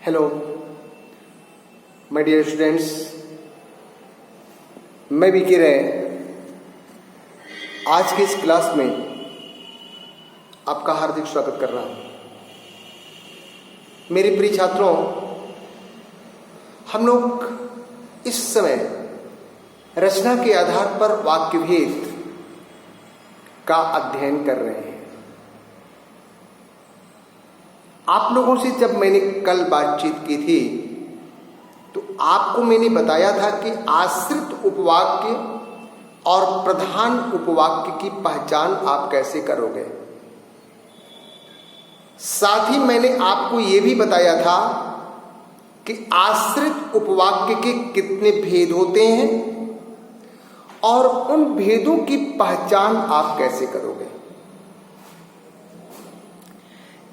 Hello my dear students, मैं VK राय आज की इस क्लास में आपका हार्दिक स्वागत कर रहा हूं। मेरे प्रिय छात्रों, हम लोग इस समय रचना के आधार पर वाक्य भेद का अध्ययन कर रहे हैं। आप लोगों से जब मैंने कल बातचीत की थी तो आपको मैंने बताया था कि आश्रित उपवाक्य और प्रधान उपवाक्य की पहचान आप कैसे करोगे। साथ ही मैंने आपको यह भी बताया था कि आश्रित उपवाक्य के कितने भेद होते हैं और उन भेदों की पहचान आप कैसे करोगे।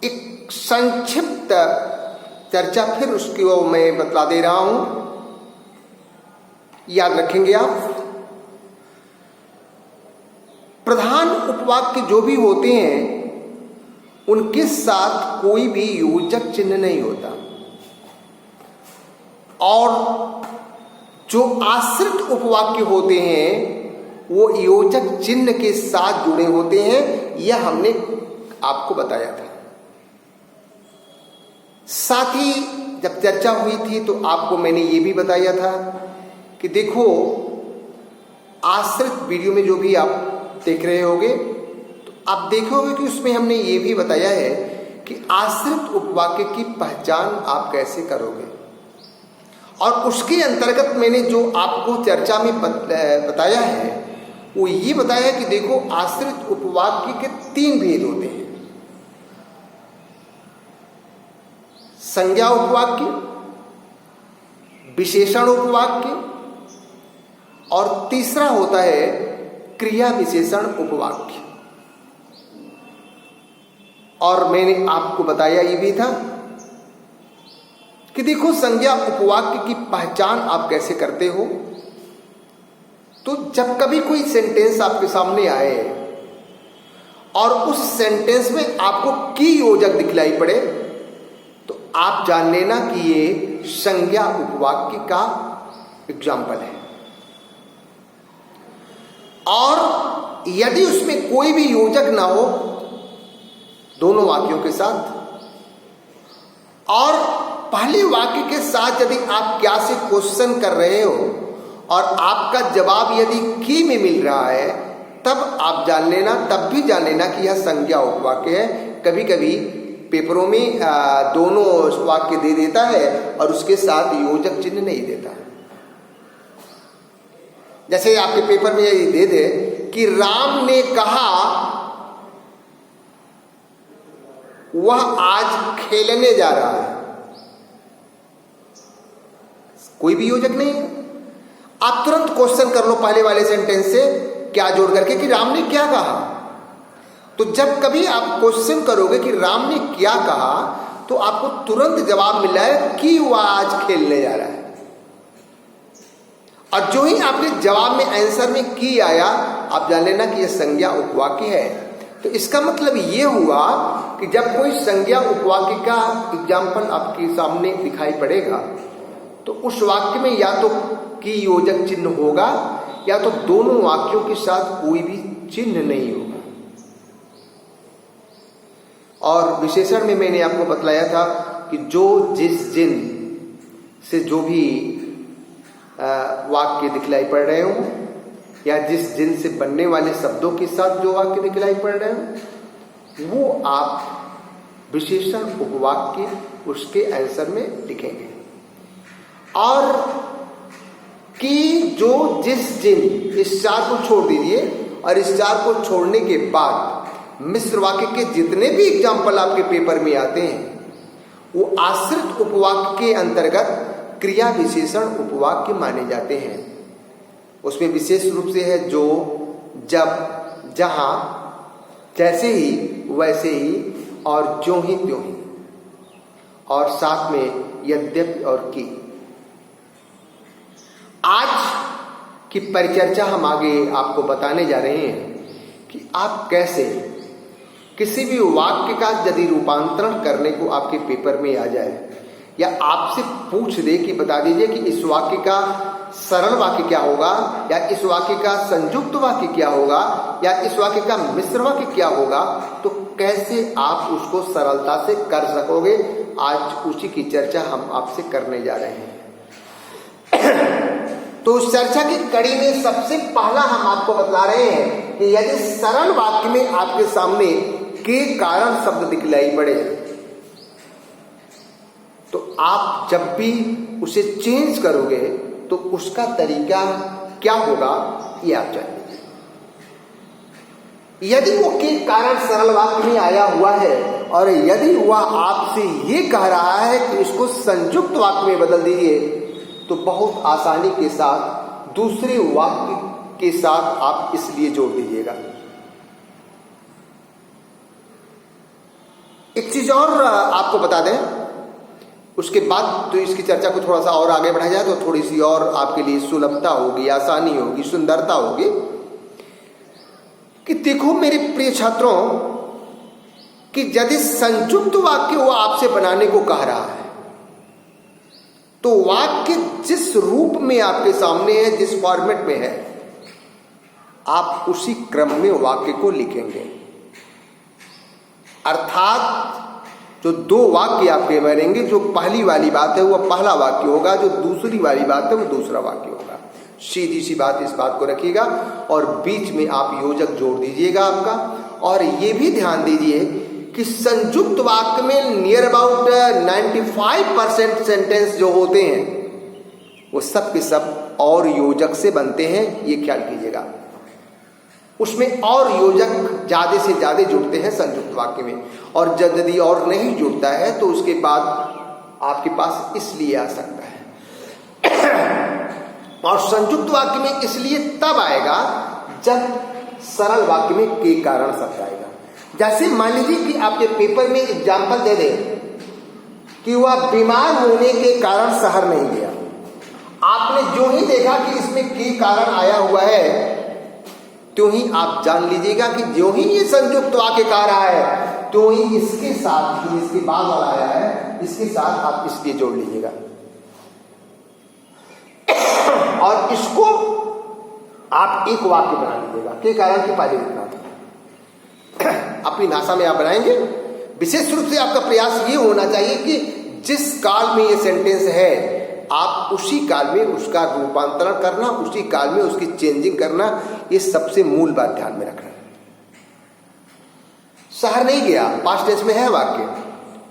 एक संक्षिप्त चर्चा फिर उसकी वो मैं बतला दे रहा हूं, याद रखेंगे आप। प्रधान उपवाक्य जो भी होते हैं उनके साथ कोई भी योजक चिन्ह नहीं होता, और जो आश्रित उपवाक्य होते हैं वो योजक चिन्ह के साथ जुड़े होते हैं। यह हमने आपको बताया था। साथ ही जब चर्चा हुई थी तो आपको मैंने ये भी बताया था कि देखो, आश्रित वीडियो में जो भी आप देख रहे होंगे तो आप देखोगे कि उसमें हमने ये भी बताया है कि आश्रित उपवाक्य की पहचान आप कैसे करोगे। और उसके अंतर्गत मैंने जो आपको चर्चा में बताया है वो ये बताया कि देखो, आश्रित उपवाक्य के 3 भेद होते हैं। संज्ञा उपवाक्य, विशेषण उपवाक्य और तीसरा होता है क्रिया विशेषण उपवाक्य। और मैंने आपको बताया ये भी था कि देखो, संज्ञा उपवाक्य की पहचान आप कैसे करते हो। तो जब कभी कोई सेंटेंस आपके सामने आए और उस सेंटेंस में आपको की योजक दिखलाई पड़े तो आप जान लेना कि ये संज्ञा उपवाक्य का एग्जाम्पल है। और यदि उसमें कोई भी योजक ना हो दोनों वाक्यों के साथ, और पहले वाक्य के साथ यदि आप क्या से क्वेश्चन कर रहे हो और आपका जवाब यदि की में मिल रहा है, तब आप जान लेना, तब भी जान लेना कि यह संज्ञा उपवाक्य है। कभी कभी पेपरों में दोनों वाक्य दे देता है और उसके साथ योजक चिन्ह नहीं देता। जैसे आपके पेपर में ये दे दे कि राम ने कहा वह आज खेलने जा रहा है, कोई भी योजक नहीं है। आप तुरंत क्वेश्चन कर लो पहले वाले सेंटेंस से क्या जोड़ करके कि राम ने क्या कहा। तो जब कभी आप क्वेश्चन करोगे कि राम ने क्या कहा तो आपको तुरंत जवाब मिल रहा है कि वह आज खेलने जा रहा है। और जो ही आपके जवाब में आंसर में की आया, आप जान लेना कि यह संज्ञा उपवाक्य है। तो इसका मतलब ये हुआ कि जब कोई संज्ञा उपवाक्य का एग्जाम्पल आपके सामने दिखाई पड़ेगा तो उस वाक्य में या तो की योजक चिन्ह होगा या तो दोनों वाक्यों के साथ कोई भी चिन्ह नहीं होगा। और विशेषण में मैंने आपको बतलाया था कि जो जिस जिन से जो भी वाक्य दिखलाई पड़ रहे हो या जिस जिन से बनने वाले शब्दों के साथ जो वाक्य दिखलाई पड़ रहे हो वो आप विशेषण उपवाक्य उसके आंसर में लिखेंगे। और कि जो जिस जिन, इस 4 को छोड़ दीजिए, और इस 4 को छोड़ने के बाद मिश्र वाक्य के जितने भी एग्जाम्पल आपके पेपर में आते हैं वो आश्रित उपवाक्य के अंतर्गत क्रिया विशेषण उपवाक्य माने जाते हैं। उसमें विशेष रूप से है जो, जब, जहां, जैसे ही, वैसे ही और ज्यों ही त्यों ही, और साथ में यद्यपि और की। आज की परिचर्चा हम आगे आपको बताने जा रहे हैं कि आप कैसे किसी भी वाक्य का यदि रूपांतरण करने को आपके पेपर में आ जाए या आपसे पूछ दे कि बता दीजिए कि इस वाक्य का सरल वाक्य क्या होगा, या इस वाक्य का संयुक्त वाक्य क्या होगा, या इस वाक्य का मिश्र वाक्य क्या होगा, तो कैसे आप उसको सरलता से कर सकोगे, आज उसी की चर्चा हम आपसे करने जा रहे हैं। तो उस चर्चा की कड़ी में सबसे पहला हम आपको बतला रहे हैं कि यदि सरल वाक्य में आपके सामने के कारण शब्द दिखलाई पड़े तो आप जब भी उसे चेंज करोगे तो उसका तरीका क्या होगा ये आप जान लीजिए। यदि वो के कारण सरल वाक्य में आया हुआ है और यदि वह आपसे ये कह रहा है कि इसको संयुक्त वाक्य में बदल दीजिए, तो बहुत आसानी के साथ दूसरे वाक्य के साथ आप इसलिए जोड़ दीजिएगा। एक चीज और आपको बता दें, उसके बाद तो इसकी चर्चा को थोड़ा सा और आगे बढ़ाया जाए तो थोड़ी सी और आपके लिए सुलभता होगी, आसानी होगी, सुंदरता होगी कि देखो मेरे प्रिय छात्रों कि यदि संयुक्त वाक्य वो आपसे बनाने को कह रहा है तो वाक्य जिस रूप में आपके सामने है, जिस फॉर्मेट में है, आप उसी क्रम में वाक्य को लिखेंगे। अर्थात जो दो वाक्य आपके बनेंगे, जो पहली वाली बात है वह पहला वाक्य होगा, जो दूसरी वाली बात है वो दूसरा वाक्य होगा। सीधी सी बात, इस बात को रखिएगा और बीच में आप योजक जोड़ दीजिएगा आपका। और ये भी ध्यान दीजिए कि संयुक्त वाक्य में नियर अबाउट 95% सेंटेंस जो होते हैं वो सब के सब और योजक से बनते हैं, ये ख्याल कीजिएगा। उसमें और योजक ज्यादा से ज्यादा जुड़ते हैं संयुक्त वाक्य में, और यदि और नहीं जुड़ता है तो उसके बाद आपके पास इसलिए आ सकता है। और संयुक्त वाक्य में इसलिए तब आएगा जब सरल वाक्य में के कारण शब्द आएगा। जैसे मान लीजिए कि आपके पेपर में एग्जाम्पल दे दे कि वह बीमार होने के कारण शहर नहीं गया। आपने जो ही देखा कि इसमें के कारण आया हुआ है, तो ही आप जान लीजिएगा कि जो ही ये संयुक्त वाक्य कह रहा है, तो ही इसके साथ जो इसके बाद वाला आया है, इसके साथ आप इसलिए जोड़ लीजिएगा और इसको आप एक वाक्य बना लीजिएगा। के कारण के पहले इतना अपनी भाषा में आप बनाएंगे। विशेष रूप से आपका प्रयास ये होना चाहिए कि जिस काल में ये सेंटेंस है आप उसी काल में उसका रूपांतरण करना, उसी काल में उसकी चेंजिंग करना, ये सबसे मूल बात ध्यान में रखना। शहर नहीं गया पास्ट टेंस में है वाक्य,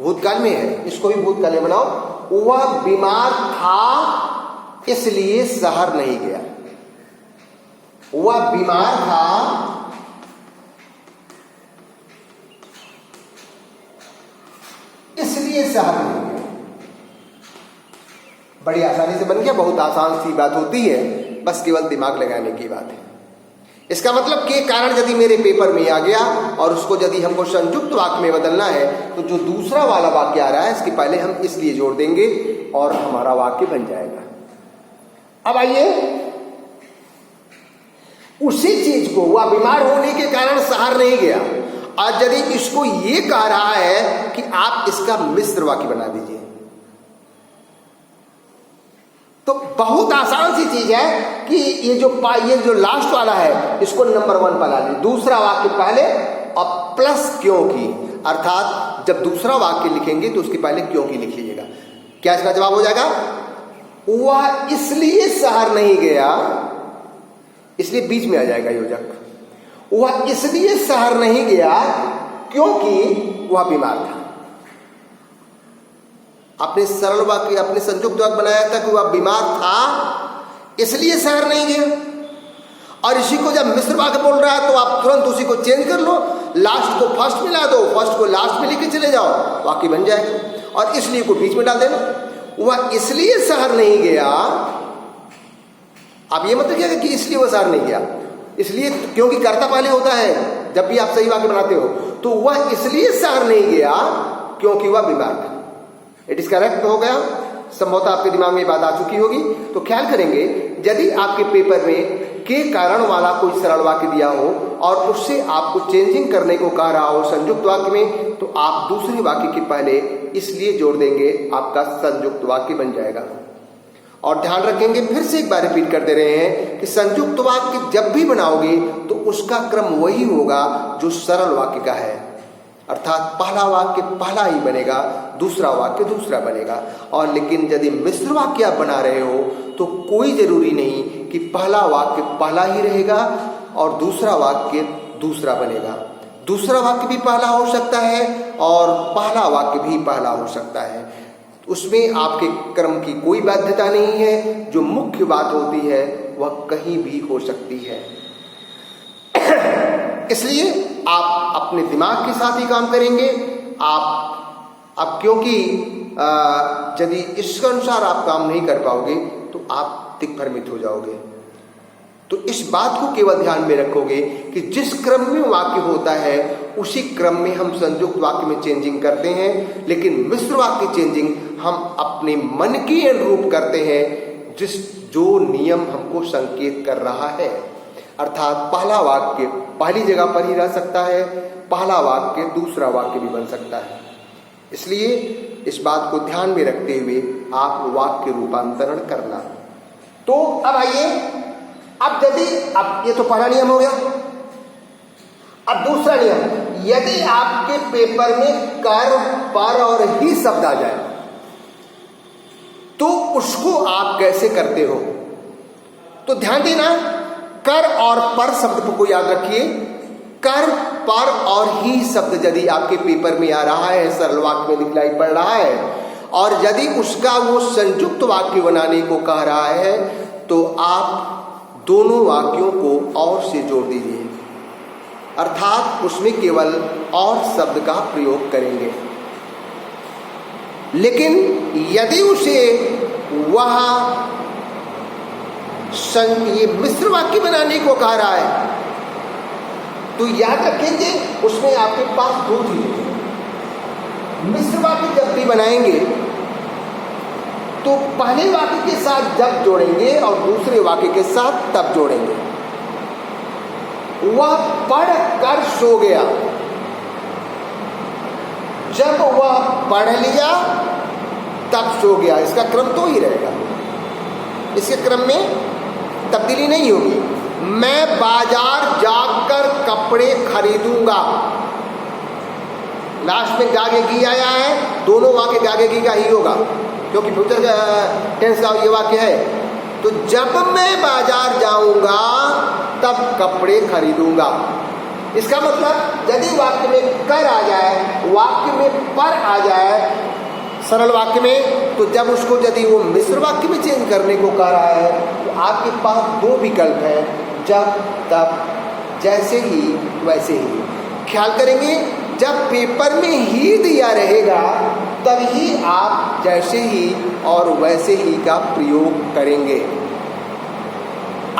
भूतकाल में है, इसको भी भूतकाल में बनाओ। वह बीमार था इसलिए शहर नहीं गया। वह बीमार था इसलिए शहर नहीं गया। बड़ी आसानी से बन गया, बहुत आसान सी बात होती है, बस केवल दिमाग लगाने की बात है। इसका मतलब के कारण यदि मेरे पेपर में आ गया और उसको यदि हमको संयुक्त वाक्य में बदलना है तो जो दूसरा वाला वाक्य आ रहा है इसके पहले हम इसलिए जोड़ देंगे और हमारा वाक्य बन जाएगा। अब आइए, उसी चीज को वह बीमार होने के कारण शहर नहीं गया, और यदि इसको ये कह रहा है कि आप इसका मिश्र वाक्य बना दीजिए, तो बहुत आसान सी चीज है कि ये जो लास्ट वाला है इसको नंबर 1 पर ला लीजिए, दूसरा वाक्य पहले और प्लस क्योंकि, अर्थात जब दूसरा वाक्य लिखेंगे तो उसके पहले क्योंकि लिख लीजिएगा। क्या इसका जवाब हो जाएगा? वह इसलिए शहर नहीं गया, इसलिए बीच में आ जाएगा योजक। वह इसलिए शहर नहीं गया क्योंकि वह बीमार था। अपने सरल वाक्य, अपने संयुक्त वाक्य बनाया था कि वह बीमार था इसलिए शहर नहीं गया, और इसी को जब मिश्र वाक्य बोल रहा है तो आप तुरंत उसी को चेंज कर लो, लास्ट को फर्स्ट में ला दो, फर्स्ट को लास्ट में लेके चले जाओ, वाक्य बन जाएगा। और इसलिए को बीच में डाल देना। वह इसलिए शहर नहीं गया, आप ये मत कहिएगा कि इसलिए वह शहर नहीं गया, इसलिए क्योंकि कर्ता पहले होता है जब भी आप सही वाक्य बनाते हो। तो वह इसलिए शहर नहीं गया क्योंकि वह बीमार था। इट इज करेक्ट हो गया। संभवतः आपके दिमाग में ये बात आ चुकी होगी। तो ख्याल करेंगे यदि आपके पेपर में के कारण वाला कोई सरल वाक्य दिया हो और उससे आपको चेंजिंग करने को कह रहा हो संयुक्त वाक्य में, तो आप दूसरे वाक्य के पहले इसलिए जोड़ देंगे, आपका संयुक्त वाक्य बन जाएगा। और ध्यान रखेंगे, फिर से एक बार रिपीट कर दे रहे हैं कि संयुक्त वाक्य जब भी बनाओगे तो उसका क्रम वही होगा जो सरल वाक्य का है, अर्थात पहला वाक्य पहला ही बनेगा, दूसरा वाक्य दूसरा बनेगा। और लेकिन यदि मिश्र वाक्य आप बना रहे हो तो कोई जरूरी नहीं कि पहला वाक्य पहला ही रहेगा और दूसरा वाक्य दूसरा बनेगा। दूसरा वाक्य भी पहला हो सकता है और पहला वाक्य भी पहला हो सकता है। उसमें आपके क्रम की कोई बाध्यता नहीं है। जो मुख्य बात होती है वह कहीं भी हो सकती है। इसलिए आप अपने दिमाग के साथ ही काम करेंगे। आप अब क्योंकि यदि इसके अनुसार आप काम नहीं कर पाओगे तो आप दिग्भ्रमित हो जाओगे। तो इस बात को केवल ध्यान में रखोगे कि जिस क्रम में वाक्य होता है उसी क्रम में हम संयुक्त वाक्य में चेंजिंग करते हैं, लेकिन मिश्र वाक्य चेंजिंग हम अपने मन के अनुरूप करते हैं, जो नियम हमको संकेत कर रहा है। अर्थात पहला वाक्य पहली जगह पर ही रह सकता है, पहला वाक्य दूसरा वाक्य भी बन सकता है। इसलिए इस बात को ध्यान में रखते हुए आप वाक्य रूपांतरण करना। तो अब आइए, अब यदि अब ये तो पहला नियम हो गया। अब दूसरा नियम, यदि आपके पेपर में कर, पर और ही शब्द आ जाए तो उसको आप कैसे करते हो? तो ध्यान देना, कर और पर शब्द को याद रखिए। कर, पर और ही शब्द यदि आपके पेपर में आ रहा है, सरल वाक्य में दिखलाई पड़ रहा है, और यदि उसका वो संयुक्त वाक्य बनाने को कह रहा है तो आप दोनों वाक्यों को और से जोड़ दीजिए, अर्थात उसमें केवल और शब्द का प्रयोग करेंगे। लेकिन यदि उसे वहां ये मिश्र वाक्य बनाने को कह रहा है तो याद रखेंगे उसमें आपके पास दो चीजें। मिश्र वाक्य जब भी बनाएंगे तो पहले वाक्य के साथ जब जोड़ेंगे और दूसरे वाक्य के साथ तब जोड़ेंगे। वह पढ़ कर सो गया, जब वह पढ़ लिया तब सो गया, इसका क्रम तो ही रहेगा, इसके क्रम में तब्दीली नहीं होगी। मैं बाजार जाकर कपड़े खरीदूंगा, लास्ट में गागे की आया है, दोनों वाक्य गागे की का ही होगा क्योंकि फ्यूचर टेंस का ये वाक्य है। तो जब मैं बाजार जाऊंगा तब कपड़े खरीदूंगा, इसका मतलब यदि वाक्य में कर आ जाए, वाक्य में पर आ जाए सरल वाक्य में, तो जब उसको यदि वो मिश्र वाक्य में चेंज करने को कह रहा है तो आपके पास दो विकल्प हैं, जब, तब, जैसे ही, वैसे ही। ख्याल करेंगे, जब पेपर में ही दिया रहेगा तभी आप जैसे ही और वैसे ही का प्रयोग करेंगे।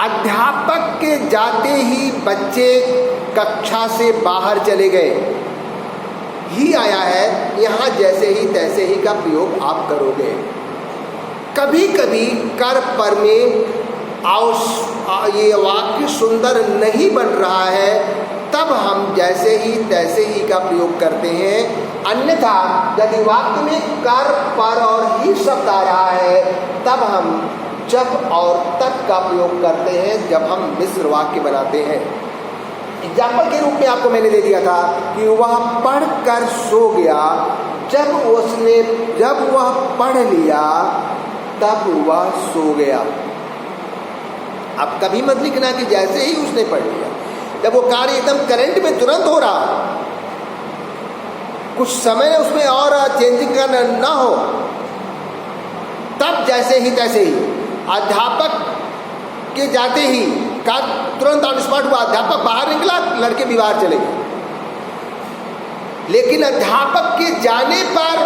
अध्यापक के जाते ही बच्चे कक्षा से बाहर चले गए, ही आया है, यहाँ जैसे ही तैसे ही का प्रयोग आप करोगे। कभी कभी कर पर में ये वाक्य सुंदर नहीं बन रहा है तब हम जैसे ही तैसे ही का प्रयोग करते हैं। अन्यथा यदि वाक्य में कर, पर और ही शब्द आ रहा है तब हम जब और तक का प्रयोग करते हैं जब हम मिश्र वाक्य बनाते हैं। एग्जाम्पल के रूप में आपको मैंने दे दिया था कि वह पढ़ कर सो गया, जब वह पढ़ लिया तब वह सो गया। अब कभी मत लिखना कि जैसे ही उसने पढ़ लिया, जब वो कार्य एकदम करंट में तुरंत हो रहा, कुछ समय उसमें और चेंजिंग करना ना हो, तब जैसे ही तैसे ही। अध्यापक के जाते ही का तुरंत ऑन स्पॉट हुआ, अध्यापक बाहर निकला, लड़के भी बाहर चले गए। लेकिन अध्यापक के जाने पर,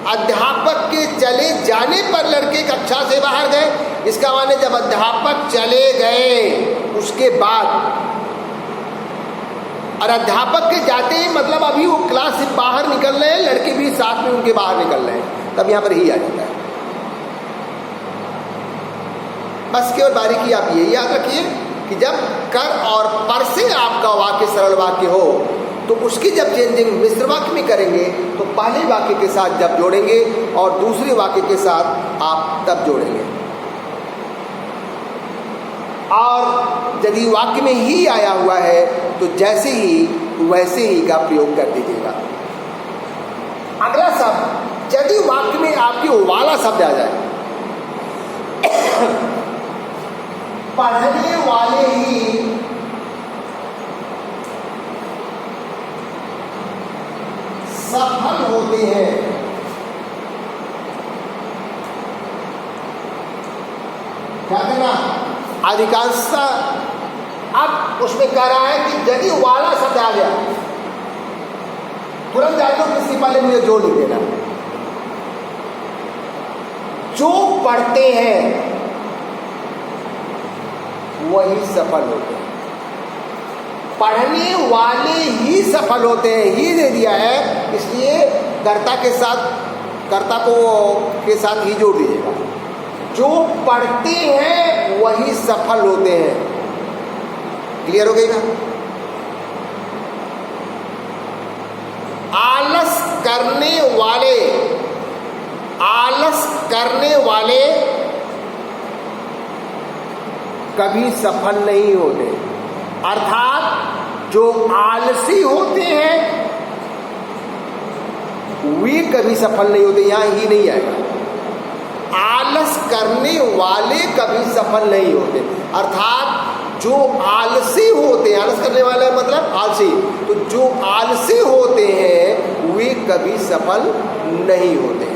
अध्यापक के चले जाने पर लड़के कक्षा से बाहर गए, इसका माने जब अध्यापक चले गए उसके बाद, और अध्यापक के जाते ही मतलब अभी वो क्लास से बाहर निकल रहे हैं, लड़के भी साथ में उनके बाहर निकल रहे हैं, तब यहां पर ही आ जाता है। बस केवल बारीकी आप ये याद रखिए कि जब कर और पर से आपका वाक्य सरल वाक्य हो तो उसकी जब चेंजिंग मिश्र वाक्य में करेंगे तो पहले वाक्य के साथ जब जोड़ेंगे और दूसरे वाक्य के साथ आप तब जोड़ेंगे। और यदि वाक्य में ही आया हुआ है तो जैसे ही वैसे ही का प्रयोग कर दीजिएगा। अगला शब्द, यदि वाक्य में आपके वाला शब्द आ जाए, पढ़ने वाले ही सफल होते हैं, क्या करना, अधिकांशतः अब उसमें कह रहा है कि यदि वाला शब्द आ गया तुरंत जाए तो किसके पहले मुझे जोड़ लिख देना। जो पढ़ते हैं वही सफल होते हैं, पढ़ने वाले ही सफल होते हैं, ही दे दिया है इसलिए कर्ता के साथ, कर्ता को के साथ ही जोड़ दीजिएगा। जो पढ़ते हैं वही सफल होते हैं। क्लियर हो गई ना? आलस करने वाले, आलस करने वाले कभी सफल नहीं होते। अर्थात जो आलसी होते हैं वे कभी सफल नहीं होते, यहां ही नहीं आएगा। आलस करने वाले कभी सफल नहीं होते, अर्थात जो आलसी होते हैं, आलस करने वाला मतलब आलसी, तो जो आलसी होते हैं वे कभी सफल नहीं होते।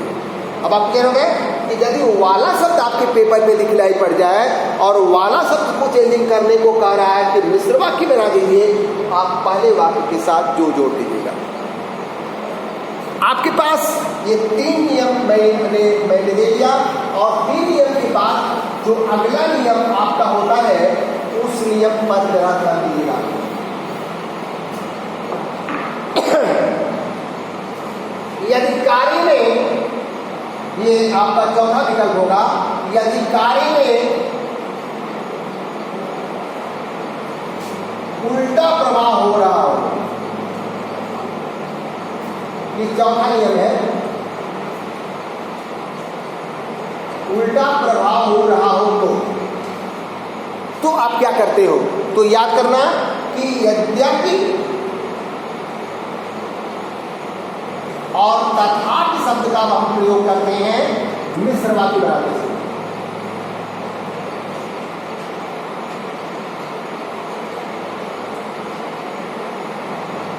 अब आप कह रहे कि यदि वाला शब्द आपके पेपर पे दिखलाई पड़ जाए और वाला शब्द को चेंजिंग करने को कह रहा है कि मिश्र वाक्य बना दीजिए, आप पहले वाक्य के साथ जो जोड़ दीजिएगा। आपके पास ये 3 नियम मैंने दे दिया और 3 नियम के बाद जो अगला नियम आपका होता है उस नियम पर जरा ध्यान दीजिएगा। यदि कार्य में, ये आपका चौथा विकल्प होगा, यदि कार्य में उल्टा प्रवाह हो रहा हो, ये चौथा नियम है, उल्टा प्रभाव हो रहा हो तो आप क्या करते हो? तो याद करना कि यद्यपि और तथापि शब्द का हम प्रयोग करते हैं मिश्र वाक्य बनाने से।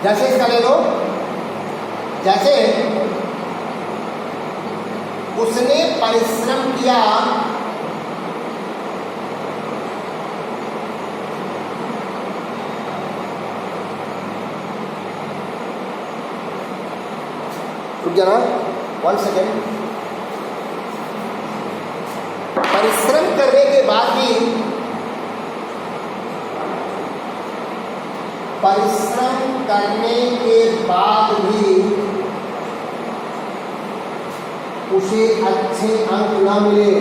जैसे इसका ले लो, जैसे उसने परिश्रम किया जरा 1 सेकेंड, परिश्रम करने के बाद भी, परिश्रम करने के बाद भी उसे अच्छे अंक ना मिले,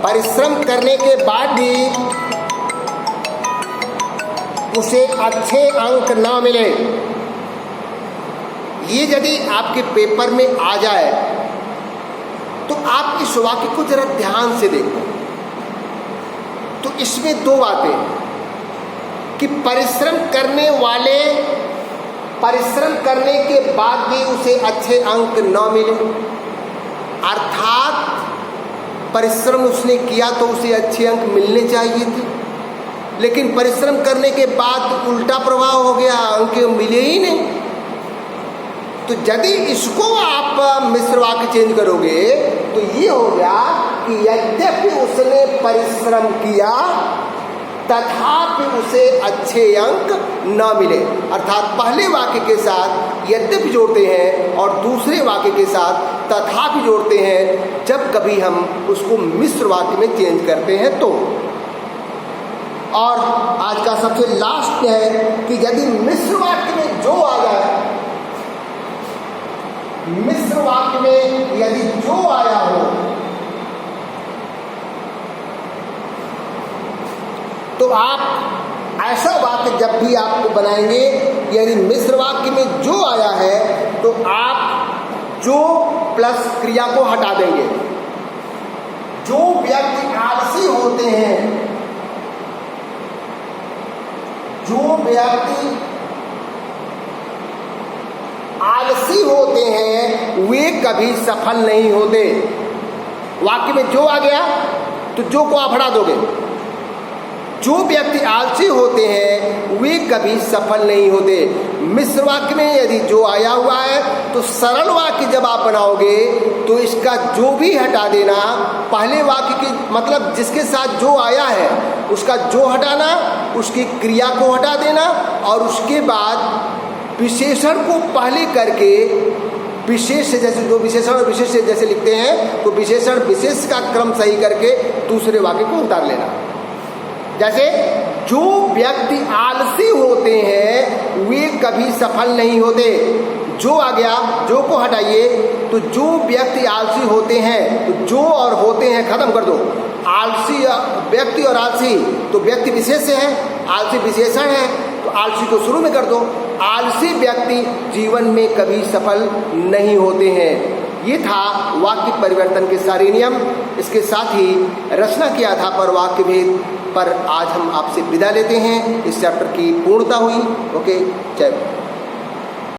परिश्रम करने के बाद भी उसे अच्छे अंक ना मिले, ये यदि आपके पेपर में आ जाए तो आप इस वाक्य को जरा ध्यान से देखो। तो इसमें 2 बातें कि परिश्रम करने वाले, परिश्रम करने के बाद भी उसे अच्छे अंक न मिले, अर्थात परिश्रम उसने किया तो उसे अच्छे अंक मिलने चाहिए थे, लेकिन परिश्रम करने के बाद उल्टा प्रभाव हो गया, अंक मिले ही नहीं। तो यदि इसको आप मिश्र वाक्य चेंज करोगे तो ये हो गया कि यद्यपि उसने परिश्रम किया तथापि उसे अच्छे अंक न मिले, अर्थात पहले वाक्य के साथ यद्यपि जोड़ते हैं और दूसरे वाक्य के साथ तथापि जोड़ते हैं जब कभी हम उसको मिश्र वाक्य में चेंज करते हैं तो। और आज का सबसे लास्ट है कि यदि मिश्र वाक्य में जो आ जाए मिश्र वाक्य में यदि जो आया हो तो आप ऐसा वाक्य जब भी आपको बनाएंगे, यदि मिश्र वाक्य में जो आया है तो आप जो प्लस क्रिया को हटा देंगे। जो व्यक्ति आलसी होते हैं, जो व्यक्ति आलसी होते हैं वे कभी सफल नहीं होते। वाक्य में जो आ गया तो जो को आप हटा दोगे। जो व्यक्ति आलसी होते हैं वे कभी सफल नहीं होते। मिश्र वाक्य में यदि जो आया हुआ है तो सरल वाक्य जब आप बनाओगे तो इसका जो भी हटा देना, पहले वाक्य की मतलब जिसके साथ जो आया है उसका जो हटाना, उसकी क्रिया को हटा देना और उसके बाद विशेषण को पहले करके विशेष से, जैसे जो विशेषण और विशेष से जैसे लिखते हैं तो विशेषण विशेष का क्रम सही करके दूसरे वाक्य को उतार लेना। जैसे जो व्यक्ति आलसी होते हैं वे कभी सफल नहीं होते। जो आ गया, जो को हटाइए तो जो व्यक्ति आलसी होते हैं तो जो और होते हैं खत्म कर दो। आलसी व्यक्ति और आलसी तो व्यक्ति विशेष से है, आलसी विशेषण है तो आलसी को शुरू में कर दो। आलसी व्यक्ति जीवन में कभी सफल नहीं होते हैं। ये था वाक्य परिवर्तन के सारे नियम। इसके साथ ही रचना के आधार पर वाक्य भेद पर आज हम आपसे विदा लेते हैं। इस चैप्टर की पूर्णता हुई। ओके, जय।